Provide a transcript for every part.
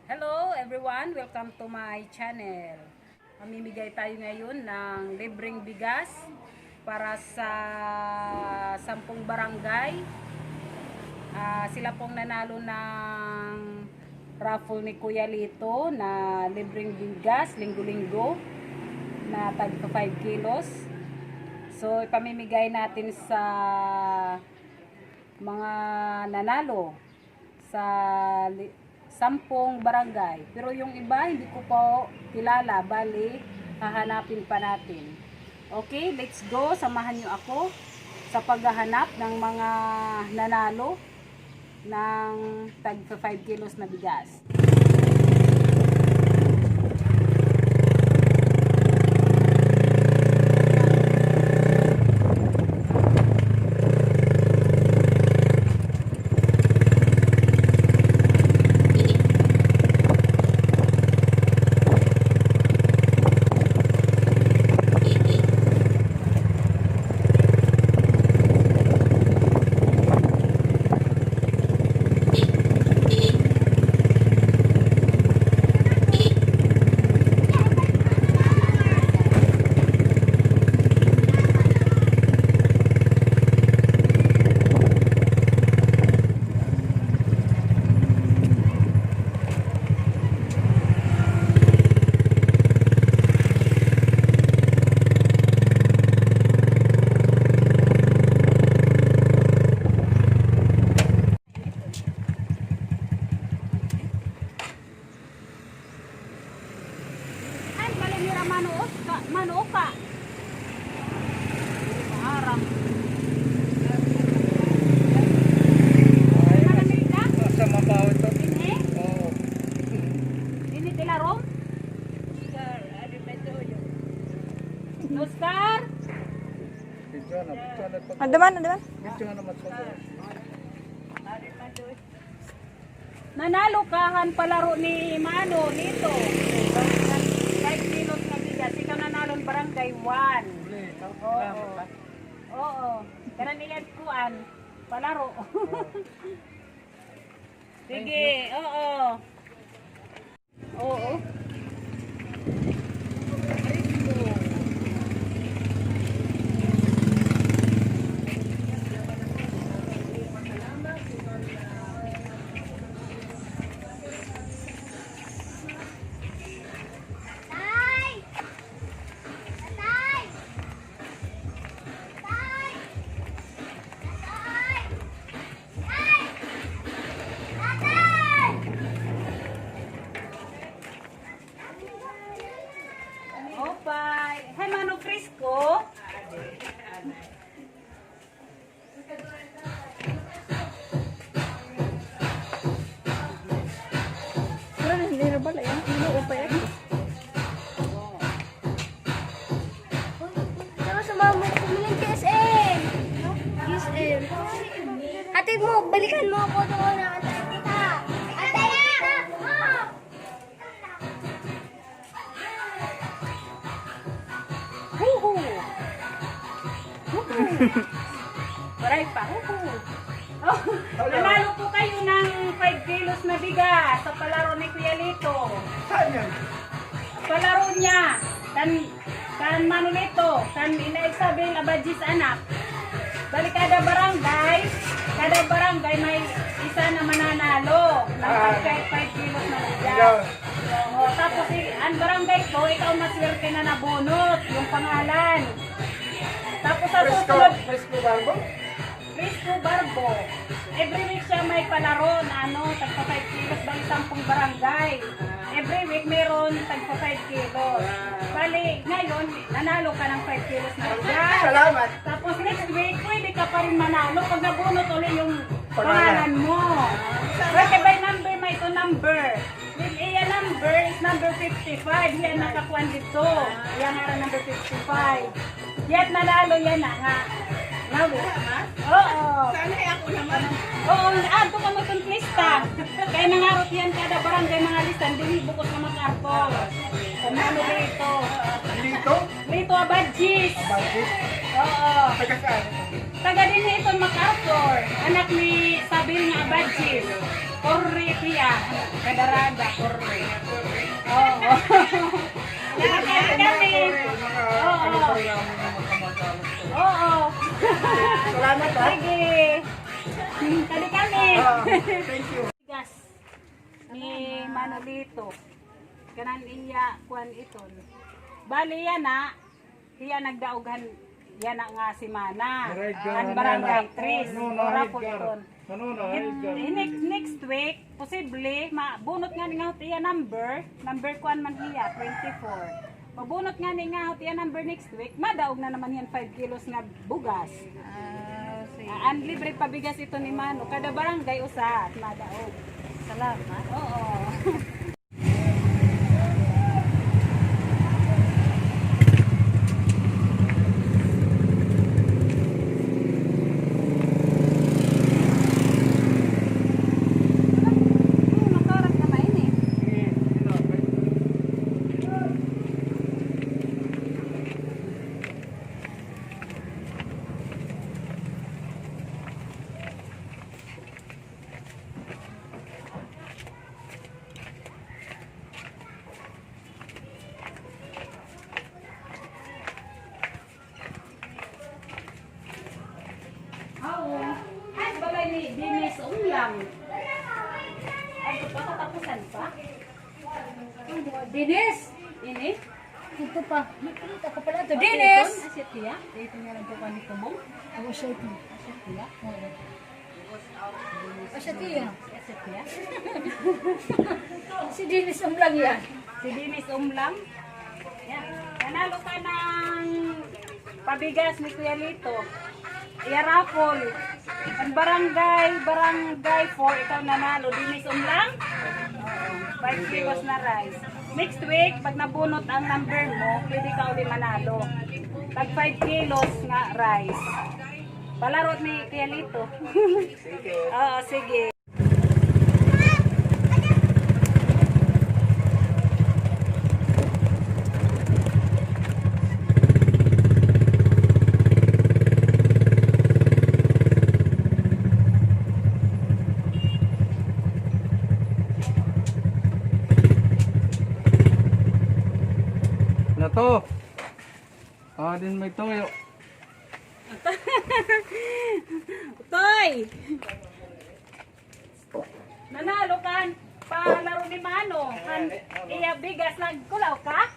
Hello everyone! Welcome to my channel. Mamimigay tayo ngayon ng libreng bigas para sa 10 barangay. Sila pong nanalo ng raffle ni Kuya Lito na libreng bigas linggo-linggo na tag 5 kilos. So ipamimigay natin sa mga nanalo sa 10 barangay. Pero yung iba, hindi ko po kilala. Bali, hahanapin pa natin. Okay, let's go. Samahan nyo ako sa paghahanap ng mga nanalo ng tag 5 kilos na bigas. Manuka. Harap. Sa mabaw ito. Ini? Oo. Ini tilarong? Oscar? Video na pag. Andaman. Video na naman pag. Nanalo kahan palaro ni Mano nito. 5 kilos na bigas. Ikaw nanalo ng barangay 1. Oo. Kanan niyan kuan. Palaro. Sige, oo. Oo. Opay. Hey, Mano Frisco. Pero hindi na bala yan. Hindi ko pa yan. Saka sumama mo kumiling KSM. KSM. Hatid mo, balikan mo ako doon na antay kita. Antay kita! Oh! Huhu. Huhu. Waray pa. Huhu. Oh, nanalo po kayo ng 5 kilos na bigas sa palaro ni Kuya Lito. Saan yan? Palaro niya. Kan Mano Lito. Kan Ina Isabel Abadjis anak. Bali kada barangay may isa na mananalo ng 5 kilos na bigas. Oo, tapos ang barangay ko, ikaw maswerte na nabunot yung pangalan. Tapos sa susunod, Fresco Barbo? Frisco Barbo. Every week siya may palaro na tagpa 5 kilos, bali 10 barangay. Every week meron tagpa 5 kilos. Bali, ngayon, nanalo ka ng 5 kilos na bigas. Salamat. Tapos next week, pwede ka pa rin manalo pag nabunot ulit yung pangalan mo. Pwede by number, may ito number. With iya number is number 55. Yan nakakuan dito. Yan nga number 55. Yan nanalo yan na nga. Nabi? Oo. Sana ako naman. Oo, ato ka itong lista. Kaya nangarot yan kada barangay mga lista. Hindi bukod na mag-arpol. Kung ano dito. Dito? Lito Abadjis. Bakit? Oo. Taga saan? Taga din ito MacArthur. Anak ni Sabil nga Abadjis. Corre Pia. Kadaraga. Corre. Salamat ha. Sige. Kali kami. Thank you. Bigas ni Manolito. Kanan iya kuan iton. Bali yan na. Iya nagdaogan yan na nga si Mana. Ang barangay Tris. Ora po iton. Next week, posible, mabunot nga ni nga iya number kuan man iya, 24. Mabunot nga ni nga iya number next week, madaog na naman yan 5 kilos nga bugas. Ang libre pabigas ito ni Mano, kada barangay usa at madaog. Salamat. Oo. Ay, balay ni Dinis Umlang. Ay, pagkatapusan pa? Dinis! Ini? Ito pa. Nakita ko pala ito. Dinis! Asyat niya? Dito niya lang po ka nito mong? Ako siya ito. Asyat niya? O siya tiya. Asyat niya? Si Dennis ang lang yan. Si Dinis Umlang. Yan. Nanalo ka ng pabigas ni Kuya Lito. Yarapol. Ang barangay 4, ikaw nanalo. Dinis Umlang. 5 kilos na rice. Next week, pag nabunot ang number mo, pwede ka ulit manalo. Tag 5 kilos nga rice. Palarot ni Kuya Lito. Oo, sige. Na to. Din may toyo. Toy! Nanalo kan palaro ni Mano. Iya bigas nagkulaw ka?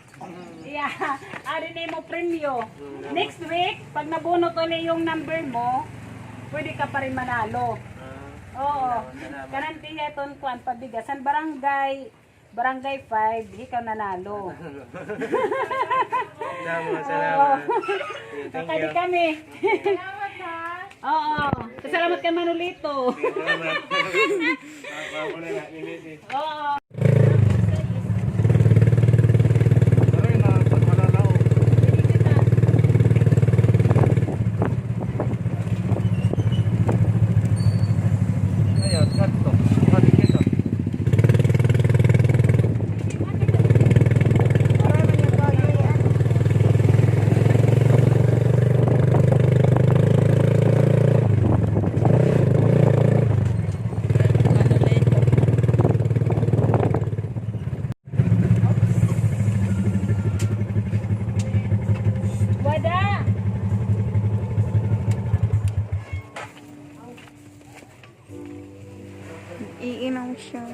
Iya, ari ni mo premyo. Next week, pag nabunot ulit yung number mo, pwede ka pa rin manalo. Oo. Kanan tiya ton kuan pabigas. San barangay 5, ikaw nanalo. Salamat. Kakadi kami. Oo. Salamat kay Manolito. Oo. Aray na pagmalalaw. Ayan, kanto. Hadi kita. Wada. Iinom siya.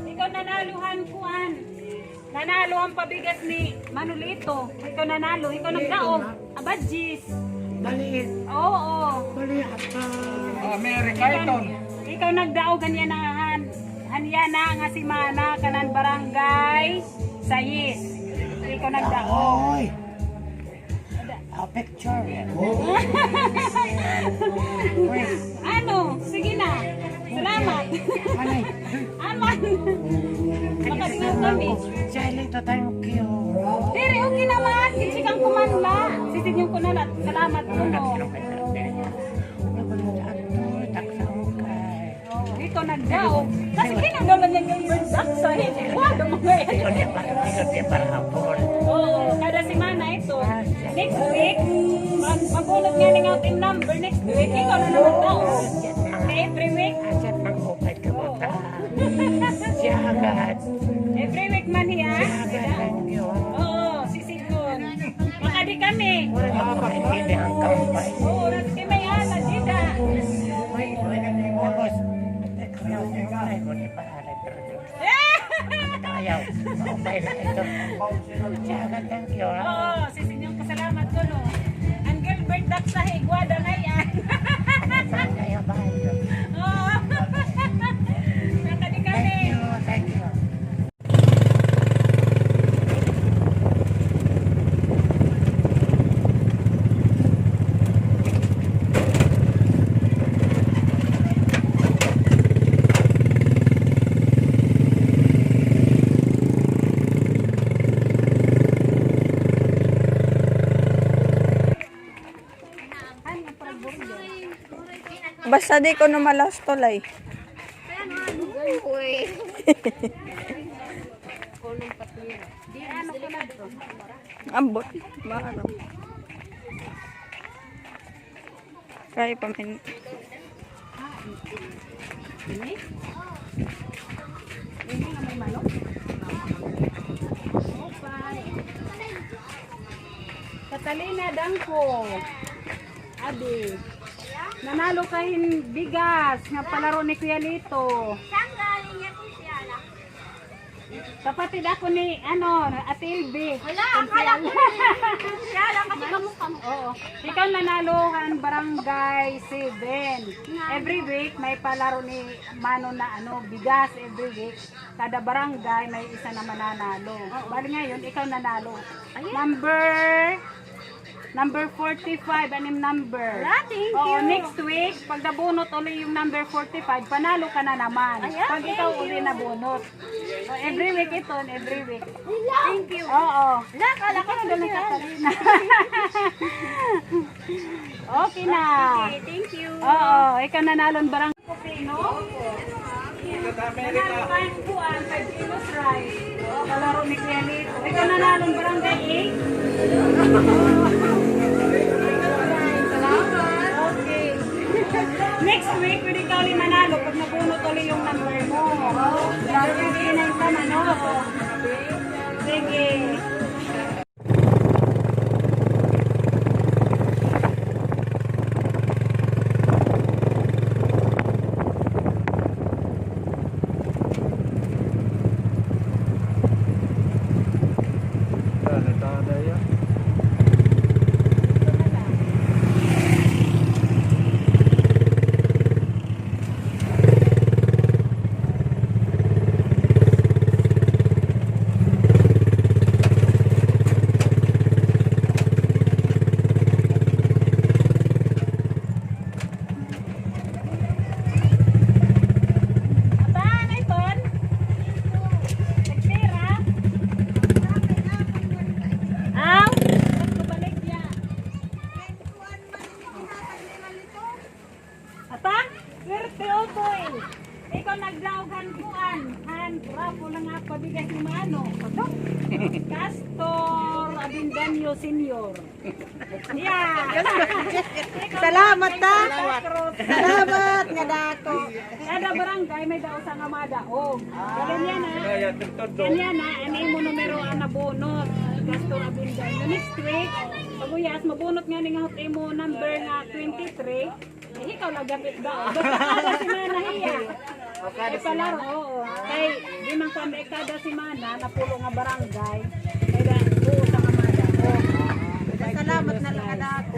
Ikaw nanaluhan kuan. Nanalo ang pabigas ni Manolito. Ikaw nanalo, ikaw nagdaog. Abadjis. Maliit. Oo. Mary Ikaw, Carton. ikaw nagdaog ganyan na hanyana nga si Mana kanan barangay Sayis. Ikaw nagdaog. Oy! A picture. Ano? Sige na. Salamat. Manay. Aman. Makatingaw kami. Siya ito tayo kiyo. Diri, okay naman. Kasi kang kumanla. Sisigyan ko na lang. Salamat po. No. Oh, ikaw nagdaog. Kasi kinagaman niya yung bird sa hindi. Wala mga Oo, kada semana ito. Next week, magulot nga ng outing number. Next week, ikaw na naman daw. Every week. Siya agad. Every week man hiya. Siya agad. Oo, sisigon. Ayaw. Okay na ito. Siya, thank you. Oo, sisinyong pasalamat ko, no. Ang Gilbert Duck sa Higuada na yan. Saan kayo ba? Oo. Nakadi kami. Thank you, thank you. Basta di ko numalas tulay. Uy. Ambot. Maro. Kaya pa min. Ini? Ini nga may manok? Okay. Catalina Dangko. Abi. Nanalo kahin bigas nga palaro ni Kuya Lito. Saan galing yan siya? Kapatid ako ni Ate Ilbe. Wala, akala ko siya lang kasi kamukha mo. Oo. Ikaw nanalohan barangay 7. Every week may palaro ni Mano na bigas every week. Kada barangay may isa na mananalo. Bali ngayon ikaw nanalo. Number 45, anim number. Thank Oo, you. next week, pag nabunot ulit yung number 45, panalo ka na naman. Pag ikaw uli nabunot. So, every week ito, every week. Thank you. Oo. Wala, akala ko Ito na Catalina. Okay na. Okay, thank you. Oo, ikaw nanalon barang Pino. Nanalo kayo buwan, 5 kilos rice. Oo, kalaro ni Kuya Lito. Ikaw nanalon barangay 8. Salamat. Okay. Next week, pwede ka ulit manalo pag nabunot ulit yung number mo. Lagi din na yung ano. Sige. Tada yan. Aba, Naiton? Nagtira? Aw, nagbabalik niya. Ata? Swerte o boy. Ikaw naglawgan kuan. Rapo lang nga pabigas ni Mano. Castor Abindanyo Senior. Yeah. Salamat ta. Salamat. Salamat nga dako. Kada barangay may daw sa nga madaog. Ganyan na. Kaya tintod Ganyan na, ano mo numero ang nabunot. Gastor Abindanyo. Next week, paguyas, mabunot nga ni nga hotel mo number nga 23. Eh, ikaw lang gapit daw. Basta kada si Mana hiya. Eh, palaro, oo. Kay, di man kung may kada si Mana, napulo nga barangay. Kaya, buo sa nga madaog. Salamat na lang nga dako.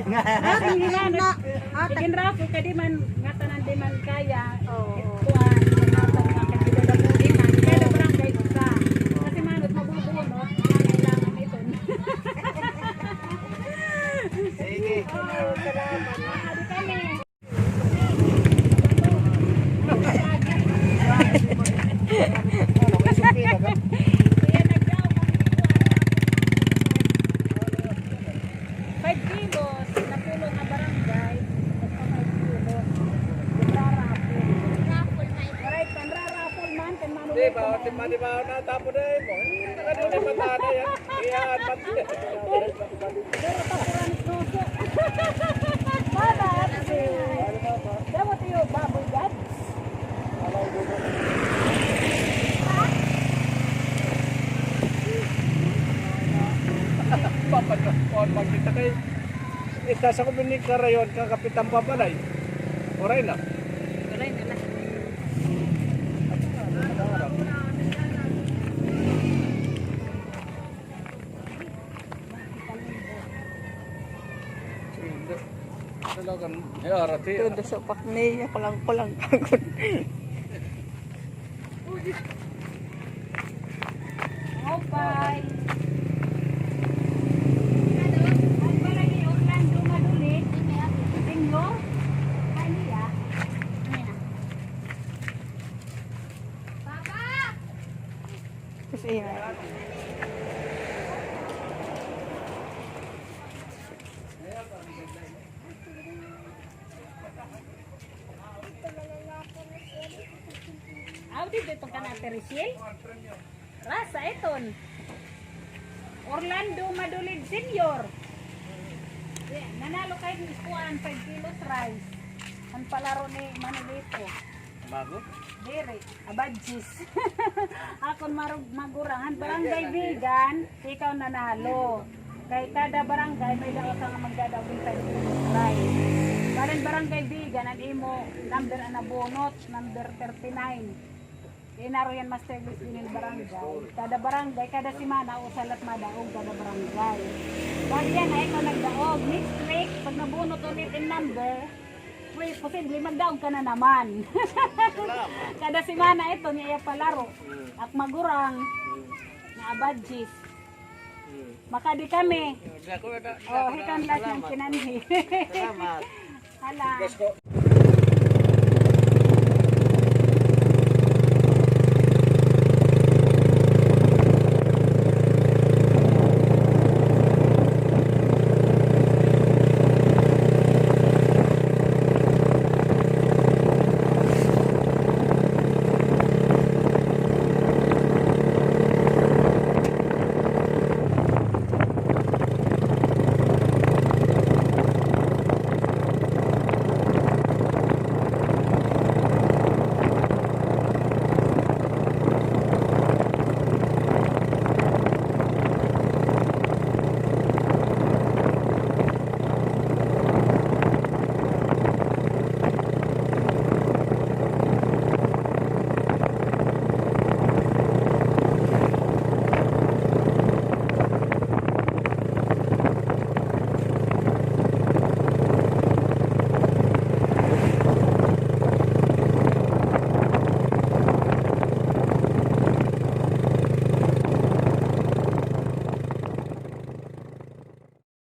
Tigin Rapo, kaya di man, nga tanan di man kaya. Kuhan, kunatan nga kaya di man iman. Kaya na barangay isa. Kasi manot, mabubunot, kailangan ito. Sige. Salamat. Mahali kami. Kaya nagdaw kami 5 kilos, napulo na barangay, nagpa 5 kilos. Rarapol. Alright, kan rarapol man, kan manu. Di ba? Di ba na tapo na mo? Nakadali patada yan. Iyan pati. Pero tapuran suso. Babat. Dapat yung baboy gad. Pag kita kay sa ko binig karayon kakapitang pabalay. Oray na. Alright, na. Ya, rati. Todo sa pakni. Ako lang pagod. Okay. Ang barangay Orlando Madulit. Tingyo. Kaniya. Tapos ina. Aw, dito itong kanaterisil. Rasa iton. Orlando Madulid Senior. Yeah, nanalo kayo ng iskuan 5 kilos rice. Ang palaro ni Manolito. Bago? Diri, abadjis. Akon magurangan barangay vegan, ikaw nanalo. Kay kada barangay may daw ka nga magdadaw ng 5 kilos rice. Karon barangay vegan ang imo number na bonot, number 39. Inaro yan Master Luis din ng barangay. Kada barangay, kada simana, usalat madaog kada barangay. Pag yan ay ikaw nagdaog. Next week, pag nabunot ulit yung number, wait, posible magdaog ka na naman. Kada simana ito, niya palaro. At magurang, na abadjis. Makadi kami. Oh, hikan lahat ng kinanhi. Salamat. Hala. Gusto ko,